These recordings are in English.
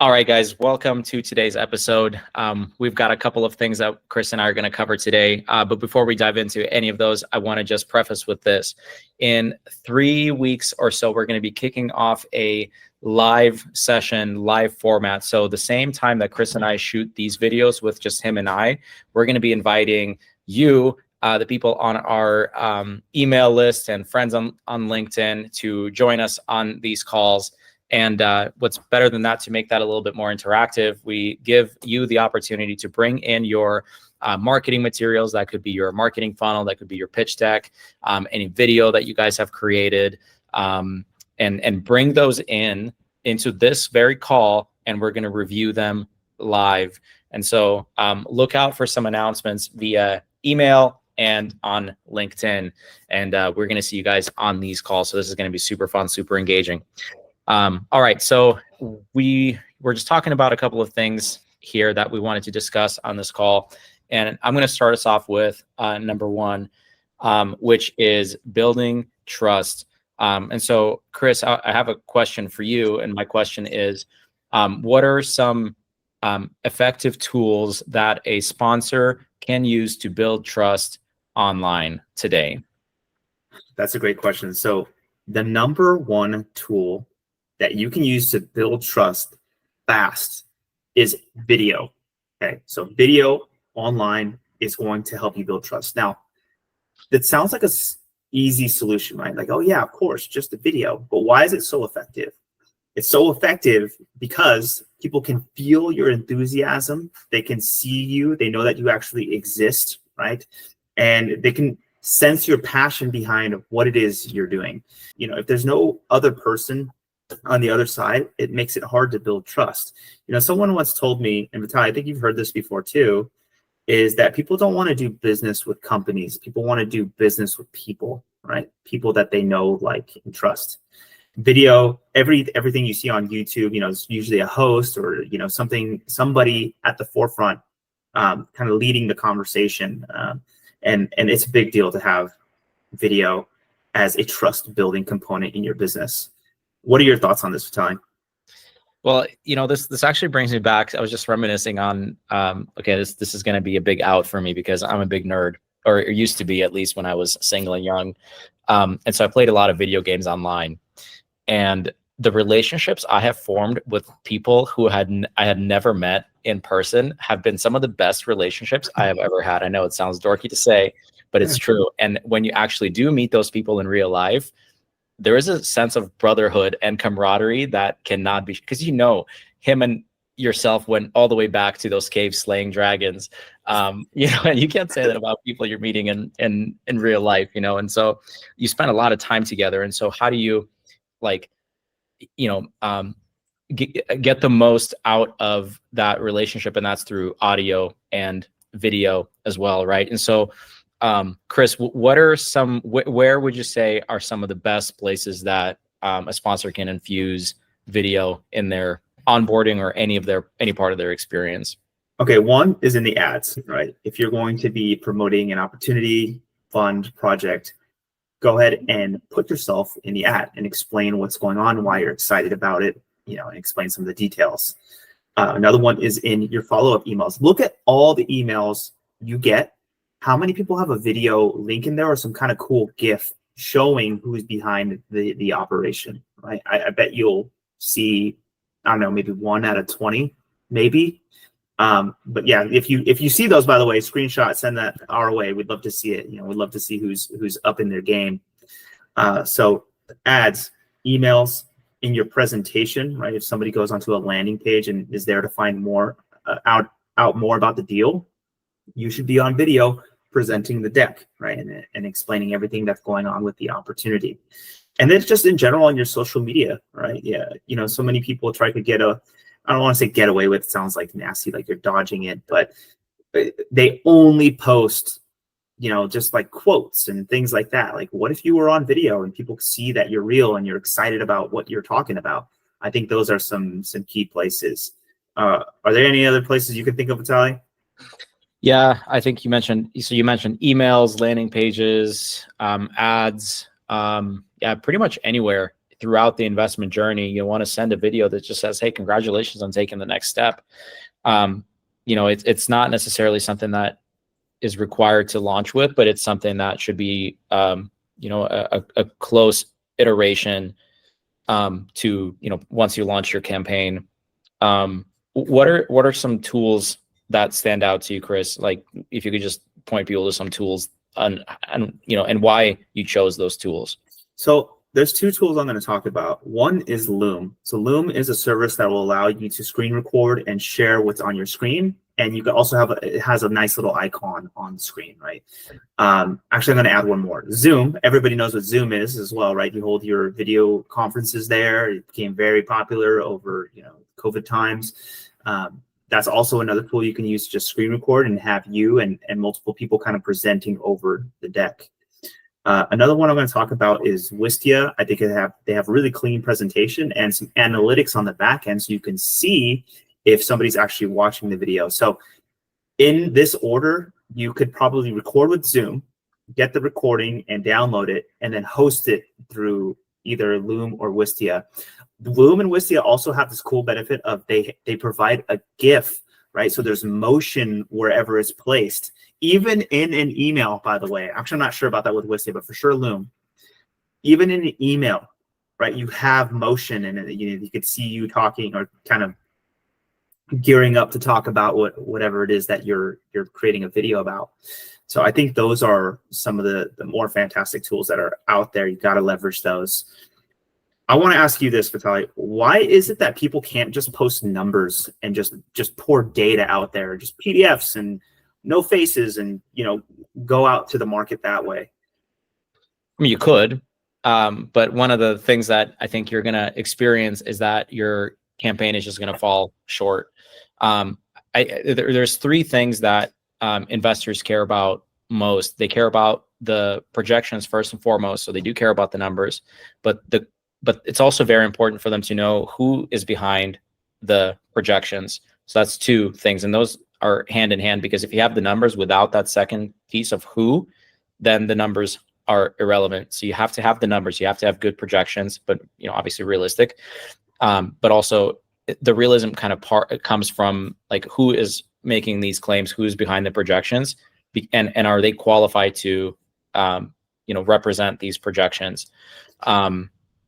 All right, guys, welcome to today's episode. We've got a couple of things that Chris and I are going to cover today. But before we dive into any of those, I want to just preface with this. In 3 weeks or so, we're going to be kicking off a live session, live format. So the same time that Chris and I shoot these videos with just him and I, we're going to be inviting you, the people on our email list and friends on LinkedIn to join us on these calls. And what's better than that, to make that a little bit more interactive, we give you the opportunity to bring in your marketing materials. That could be your marketing funnel, that could be your pitch deck, any video that you guys have created, and bring those into this very call, and we're going to review them live. And so look out for some announcements via email and on LinkedIn. And we're going to see you guys on these calls. So this is going to be super fun, super engaging. All right, so we were just talking about a couple of things here that we wanted to discuss on this call. And I'm going to start us off with number one, which is building trust. And so, Chris, I have a question for you. And my question is, what are some effective tools that a sponsor can use to build trust online today? That's a great question. So the number one tool that you can use to build trust fast is video. Okay, so video online is going to help you build trust. Now, that sounds like a easy solution, right? Like, oh yeah, of course, just a video. But why is it so effective? It's so effective because people can feel your enthusiasm. They can see you. They know that you actually exist, right? And they can sense your passion behind what it is you're doing. You know, if there's no other person on the other side, it makes it hard to build trust. You know, someone once told me, and Vitaly, I think you've heard this before too, is that people don't want to do business with companies. People want to do business with people, right? People that they know, like, and trust. Video, everything you see on YouTube, you know, it's usually a host or, you know, somebody at the forefront, kind of leading the conversation. And it's a big deal to have video as a trust building component in your business. What are your thoughts on this, Vitaly? Well, you know, this actually brings me back. I was just reminiscing on, okay, this is going to be a big out for me because I'm a big nerd, or used to be, at least when I was single and young. And so I played a lot of video games online, and the relationships I have formed with people who I had never met in person have been some of the best relationships I have ever had. I know it sounds dorky to say, but it's true. And when you actually do meet those people in real life, there is a sense of brotherhood and camaraderie that cannot be, because, you know, him and yourself went all the way back to those caves slaying dragons. You know, and you can't say that about people you're meeting in real life, you know, and so you spend a lot of time together. And so how do you, like, you know, get the most out of that relationship? And that's through audio and video as well, right? And so Chris, what are where would you say are some of the best places that a sponsor can infuse video in their onboarding or any part of their experience? Okay, one is in the ads, right? If you're going to be promoting an opportunity, fund, project, go ahead and put yourself in the ad and explain what's going on, why you're excited about it, you know, and explain some of the details. Another one is in your follow-up emails. Look at all the emails you get. How many people have a video link in there or some kind of cool GIF showing who's behind the operation, right? I bet you'll see, I don't know, maybe 1 out of 20, maybe. But yeah, if you see those, by the way, screenshot, send that our way. We'd love to see it. You know, we'd love to see who's up in their game. So ads, emails, in your presentation, right? If somebody goes onto a landing page and is there to find more out more about the deal, you should be on video presenting the deck, right? And explaining everything that's going on with the opportunity. And then just in general on your social media, right? Yeah, you know, so many people try to I don't want to say get away with, it sounds like nasty, like you're dodging it, but they only post, you know, just like quotes and things like that. Like, what if you were on video and people see that you're real and you're excited about what you're talking about? I think those are some key places. Are there any other places you can think of, Vitaly? Yeah, I think you mentioned emails, landing pages, ads, yeah, pretty much anywhere. throughout the investment journey, you want to send a video that just says, hey, congratulations on taking the next step. It's not necessarily something that is required to launch with, but it's something that should be, a close iteration to, once you launch your campaign. What are some tools that stand out to you, Chris? Like, if you could just point people to some tools and why you chose those tools. So there's two tools I'm going to talk about. One is Loom. So Loom is a service that will allow you to screen record and share what's on your screen. And you can also have it has a nice little icon on the screen, right? Actually, I'm going to add one more. Zoom. Everybody knows what Zoom is as well, right? You hold your video conferences there. It became very popular over, COVID times. That's also another tool you can use to just screen record and have you and multiple people kind of presenting over the deck. Another one I'm going to talk about is Wistia. I think they have really clean presentation and some analytics on the back end, so you can see if somebody's actually watching the video. So in this order, you could probably record with Zoom, get the recording and download it, and then host it through either Loom or Wistia. Loom and Wistia also have this cool benefit of they provide a GIF, right? So there's motion wherever it's placed, even in an email, by the way. Actually, I'm not sure about that with Wistia, but for sure Loom. Even in an email, right? You have motion in it. You could see you talking or kind of gearing up to talk about whatever it is that you're creating a video about. So I think those are some of the more fantastic tools that are out there. You got to leverage those. I want to ask you this, Vitaly. Why is it that people can't just post numbers and just pour data out there, just PDFs and no faces, and go out to the market that way? I mean, you could, but one of the things that I think you're going to experience is that your campaign is just going to fall short. There's three things that investors care about most. They care about the projections first and foremost, so they do care about the numbers, but it's also very important for them to know who is behind the projections. So that's two things, and those are hand in hand, because if you have the numbers without that second piece of who, then the numbers are irrelevant. So you have to have the numbers, you have to have good projections, but obviously realistic. But also the realism kind of part comes from like who is making these claims, who's behind the projections, and are they qualified to represent these projections,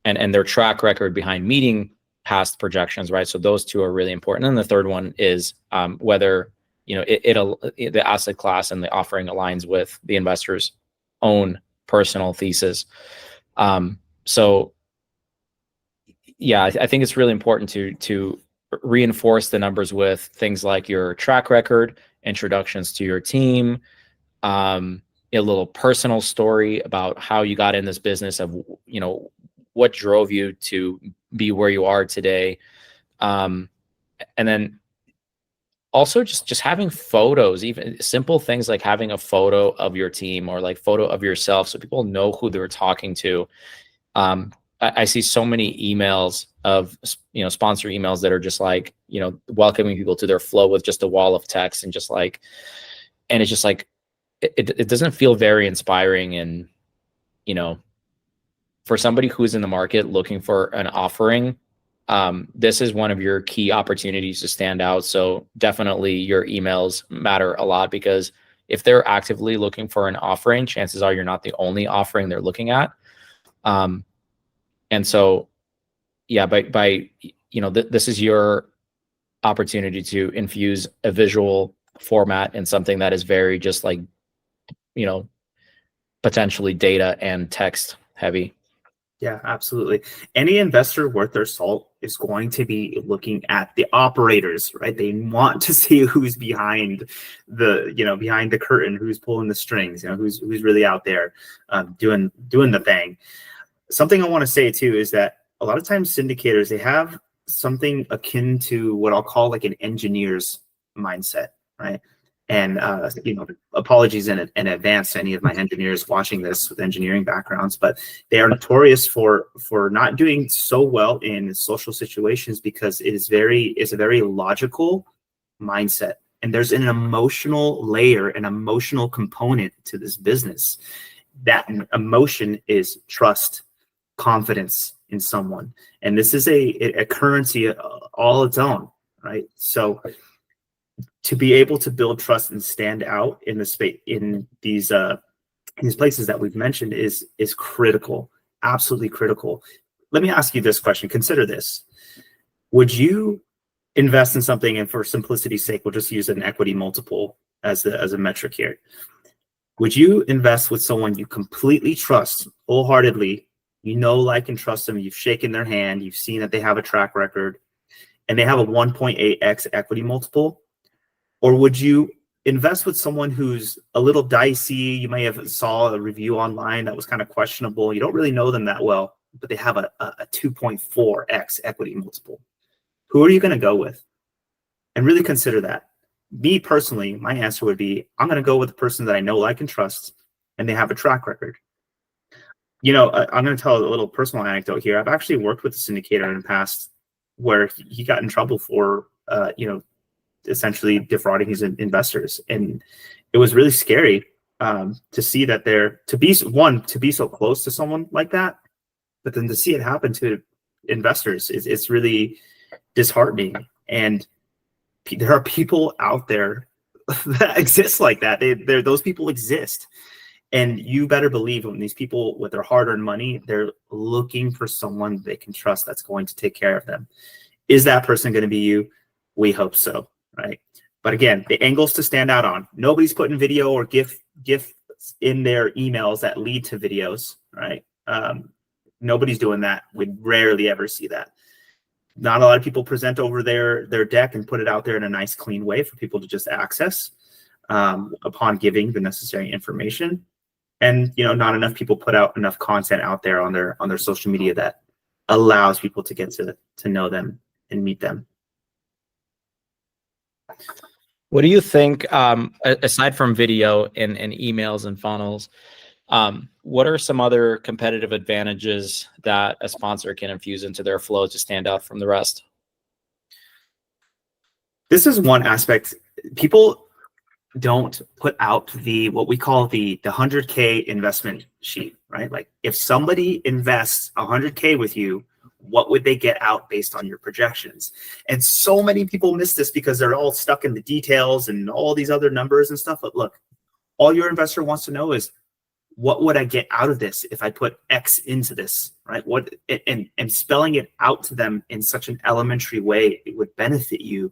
and their track record behind meeting past projections, right? So those two are really important. And the third one is whether the asset class and the offering aligns with the investor's own personal thesis. So yeah, I think it's really important to reinforce the numbers with things like your track record, introductions to your team, a little personal story about how you got in this business, of what drove you to be where you are today, and then also just having photos, even simple things like having a photo of your team or like photo of yourself, so people know who they're talking to. I see so many emails of sponsor emails that are just like welcoming people to their flow with just a wall of text, and it's just like it doesn't feel very inspiring. And for somebody who's in the market looking for an offering, this is one of your key opportunities to stand out. So definitely your emails matter a lot, because if they're actively looking for an offering, chances are you're not the only offering they're looking at. And so, yeah, this is your opportunity to infuse a visual format in something that is very just like, potentially data and text heavy. Yeah, absolutely. Any investor worth their salt is going to be looking at the operators, right? They want to see who's behind the curtain, who's pulling the strings, who's really out there doing the thing. Something I want to say too is that a lot of times syndicators, they have something akin to what I'll call like an engineer's mindset, right? And apologies in advance to any of my engineers watching this with engineering backgrounds, but they are notorious for not doing so well in social situations, because it's a very logical mindset, and there's an emotional layer, an emotional component to this business. That emotion is trust, confidence in someone. And this is a currency all its own, right? So to be able to build trust and stand out in the space, in these places that we've mentioned is critical, absolutely critical. Let me ask you this question. Consider this. Would you invest in something, and for simplicity's sake, we'll just use an equity multiple as a metric here. Would you invest with someone you completely trust wholeheartedly? You know, like, and trust them. You've shaken their hand. You've seen that they have a track record, and they have a 1.8x equity multiple? Or would you invest with someone who's a little dicey? You may have saw a review online that was kind of questionable. You don't really know them that well, but they have a 2.4x equity multiple. Who are you going to go with? And really consider that. Me personally, my answer would be, I'm going to go with the person that I know, like, and trust, and they have a track record. You know, I'm going to tell a little personal anecdote here. I've actually worked with a syndicator in the past where he got in trouble for, essentially defrauding his investors. And it was really scary to see that to be so close to someone like that, but then to see it happen to investors, it's really disheartening. And there are people out there that exist like that. Those people exist. And you better believe when these people with their hard-earned money, they're looking for someone they can trust that's going to take care of them. Is that person going to be you? We hope so, right? But again, the angles to stand out on. Nobody's putting video or gifts in their emails that lead to videos, right? Nobody's doing that. We rarely ever see that. Not a lot of people present over their deck and put it out there in a nice, clean way for people to just access upon giving the necessary information. And not enough people put out enough content out there on their social media that allows people to get to know them and meet them. What do you think, aside from video and emails and funnels, what are some other competitive advantages that a sponsor can infuse into their flow to stand out from the rest? This is one aspect. People don't put out what we call the 100K investment sheet, right? Like, if somebody invests 100K with you, what would they get out based on your projections? And so many people miss this because they're all stuck in the details and all these other numbers and stuff. But look, all your investor wants to know is, what would I get out of this if I put X into this, right? And spelling it out to them in such an elementary way, it would benefit you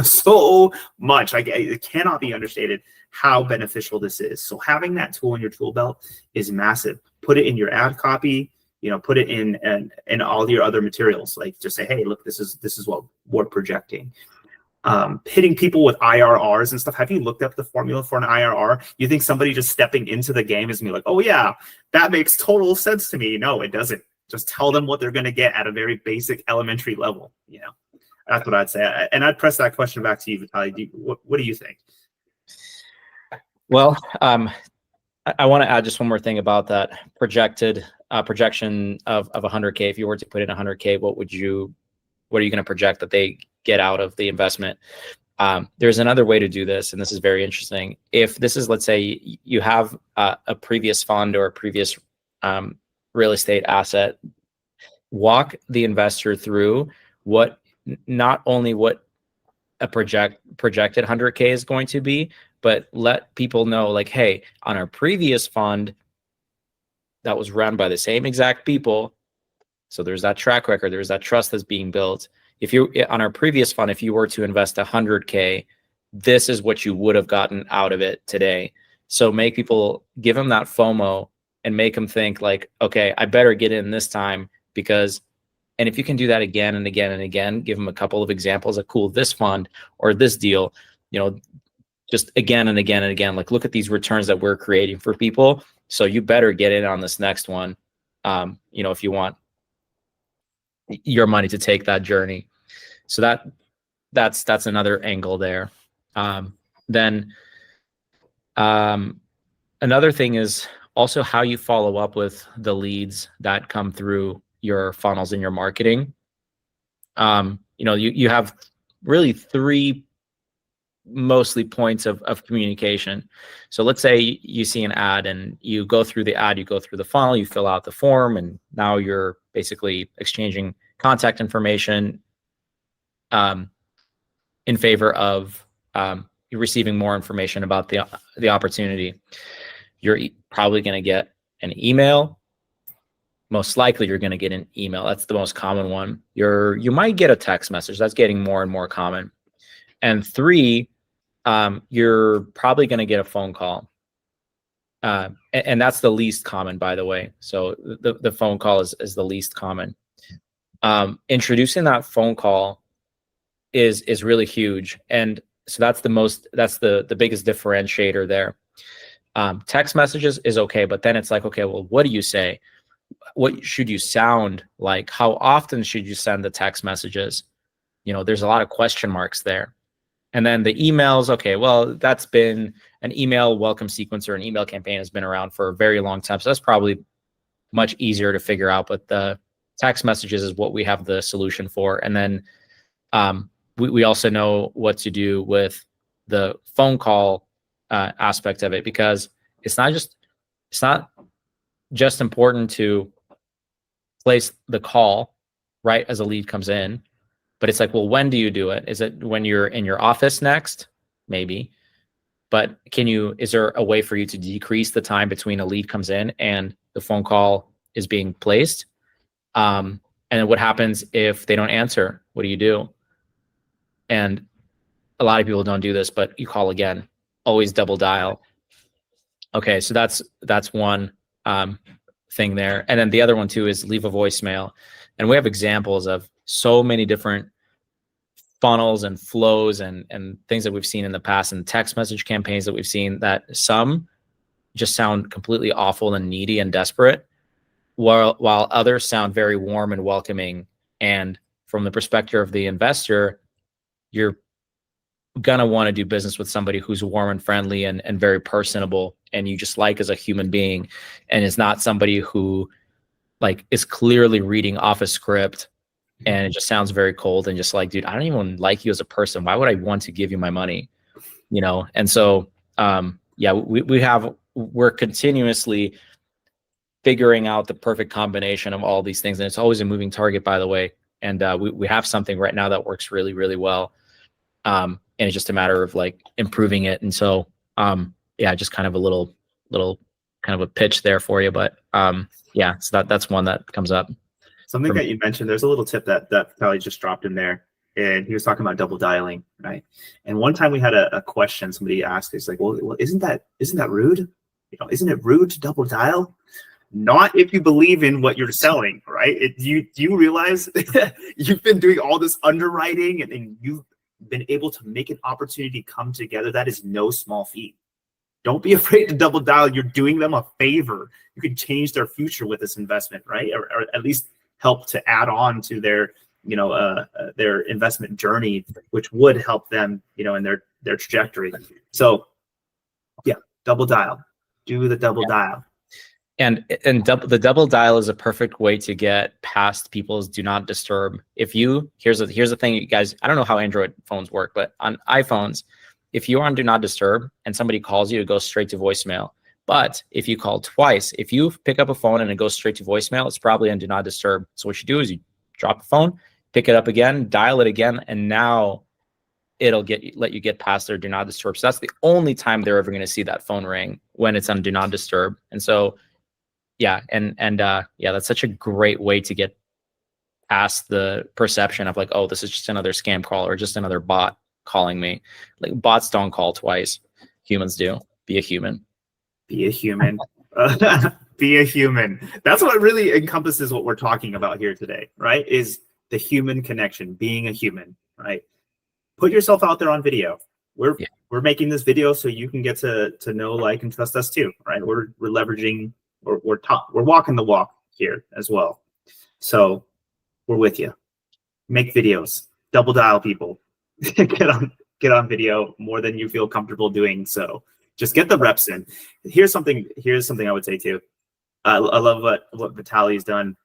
so much. It cannot be understated how beneficial this is. So having that tool in your tool belt is massive. Put it in your ad copy, put it in all your other materials. Like, just say, hey, look, this is what we're projecting. Hitting people with IRRs and stuff. Have you looked up the formula for an IRR? You think somebody just stepping into the game is gonna be like, oh yeah, that makes total sense to me? No, it doesn't. Just tell them what they're going to get at a very basic elementary level. That's what I'd say. And I'd press that question back to you, Vitaly. What do you think? Well, I want to add just one more thing about that projection of 100K. If you were to put in 100K, what are you going to project that they get out of the investment? There's another way to do this, and this is very interesting. If this is, let's say you have a previous fund or a previous real estate asset, walk the investor through not only what a projected 100K is going to be, but let people know, like, hey, on our previous fund that was run by the same exact people, so there's that track record, there's that trust that's being built. On our previous fund, if you were to invest 100K, this is what you would have gotten out of it today. So make people, give them that FOMO and make them think like, okay, I better get in this time, because, and if you can do that again and again and again, give them a couple of examples of, cool, this fund or this deal, just again and again and again, like, look at these returns that we're creating for people. So you better get in on this next one, if you want your money to take that journey. So that's another angle there. Then another thing is also how you follow up with the leads that come through your funnels and your marketing. You have really three mostly points of communication. So let's say you see an ad and you go through the ad, you go through the funnel, you fill out the form, and now you're basically exchanging contact information in favor of you receiving more information about the opportunity. You're probably going to get an email. Most likely you're going to get an email. That's the most common one. You might get a text message. That's getting more and more common. And 3, you're probably going to get a phone call. And that's the least common, by the way. So the phone call is the least common. Introducing that phone call is really huge. And so that's the biggest differentiator there. Text messages is okay, but then it's like, okay, well, what do you say? What should you sound like? How often should you send the text messages? There's a lot of question marks there. And then the emails, okay, well, that's been an email welcome sequencer, an email campaign has been around for a very long time. So that's probably much easier to figure out, but the text messages is what we have the solution for. And then we also know what to do with the phone call aspect of it, because it's not just important to place the call right as a lead comes in, but it's like, well, when do you do it? Is it when you're in your office next? Maybe. But is there a way for you to decrease the time between a lead comes in and the phone call is being placed? And then what happens if they don't answer? What do you do? And a lot of people don't do this, but you call again. Always double dial. Okay, so that's one thing there. And then the other one too is leave a voicemail. And we have examples of so many different funnels and flows and things that we've seen in the past, and text message campaigns that we've seen, that some just sound completely awful and needy and desperate, while others sound very warm and welcoming. And from the perspective of the investor, you're gonna want to do business with somebody who's warm and friendly and very personable, and you just like as a human being, and is not somebody who like is clearly reading off a script and it just sounds very cold and just like, dude, I don't even like you as a person. Why would I want to give you my money? And so we're continuously figuring out the perfect combination of all these things, and it's always a moving target, by the way. And we have something right now that works really, really well. And it's just a matter of like improving it. And so, just kind of a little kind of a pitch there for you. But so that's one that comes up. Something that you mentioned, there's a little tip that Vitaly just dropped in there, and he was talking about double dialing, right? And one time we had a question somebody asked, it's like, well, isn't that rude? Isn't it rude to double dial? Not if you believe in what you're selling, right? Do you realize you've been doing all this underwriting and you've been able to make an opportunity come together? That is no small feat. Don't be afraid to double dial. You're doing them a favor. You can change their future with this investment, right? Or at least help to add on to their investment journey, which would help them, in their trajectory. So double dial. Do the double dial. And the double dial is a perfect way to get past people's do not disturb. Here's the thing, you guys, I don't know how Android phones work, but on iPhones, if you're on do not disturb and somebody calls you, it goes straight to voicemail. But if you call twice, if you pick up a phone and it goes straight to voicemail, it's probably on do not disturb. So what you do is you drop the phone, pick it up again, dial it again, and now it'll let you get past their do not disturb. So that's the only time they're ever going to see that phone ring, when it's on do not disturb. And so that's such a great way to get past the perception of like, oh, this is just another scam call or just another bot calling me. Like, bots don't call twice. Humans do. Be a human. Be a human. Be a human. That's what really encompasses what we're talking about here today, right? Is the human connection, being a human, right? Put yourself out there on video. We're making this video so you can get to know, like, and trust us too, right? We're leveraging, we're walking the walk here as well. So we're with you. Make videos. Double dial people. Get on video more than you feel comfortable doing so. Just get the reps in. Here's something I would say too. I love what Vitaly's done.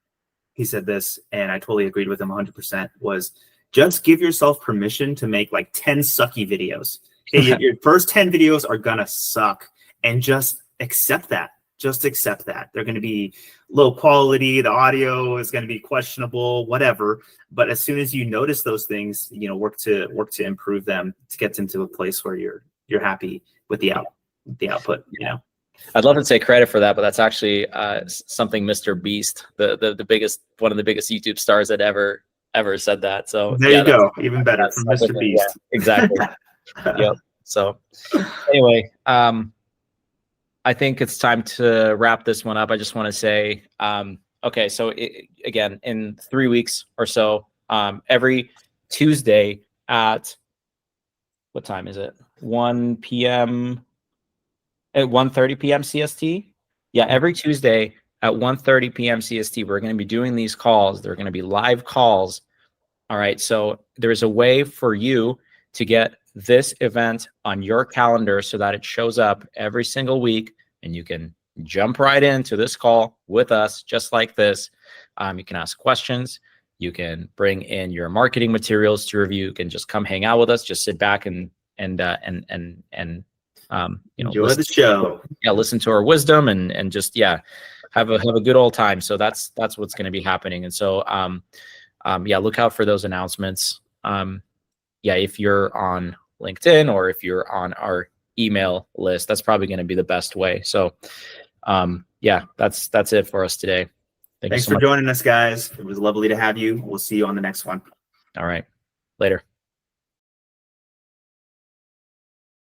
He said this, and I totally agreed with him 100%, was just give yourself permission to make like 10 sucky videos. Your first 10 videos are gonna suck, and just accept that. Just accept that. They're going to be low quality. The audio is going to be questionable, whatever. But as soon as you notice those things, work to improve them to get them to a place where you're happy with the output. I'd love to take credit for that, but that's actually something Mr. Beast, the biggest, one of the biggest YouTube stars that ever said that. So there you go. Even better from Mr. Beast. Yeah, exactly. Yep. So anyway, I think it's time to wrap this one up. I just want to say, okay, so again, in 3 weeks or so, every Tuesday at, what time is it? 1 p.m. at 1:30 p.m. CST. Yeah, every Tuesday at 1:30 p.m. CST, we're going to be doing these calls. They're going to be live calls. All right, so there's a way for you to get this event on your calendar so that it shows up every single week, and you can jump right into this call with us just like this. You can ask questions. You can bring in your marketing materials to review. You can just come hang out with us. Just sit back and enjoy the show. Listen to our wisdom and just have a good old time. So that's what's going to be happening. And so look out for those announcements. If you're on LinkedIn or if you're on our email list, that's probably going to be the best way. So that's it for us today. Thanks for joining us, guys. It was lovely to have you. We'll see you on the next one. All right. Later.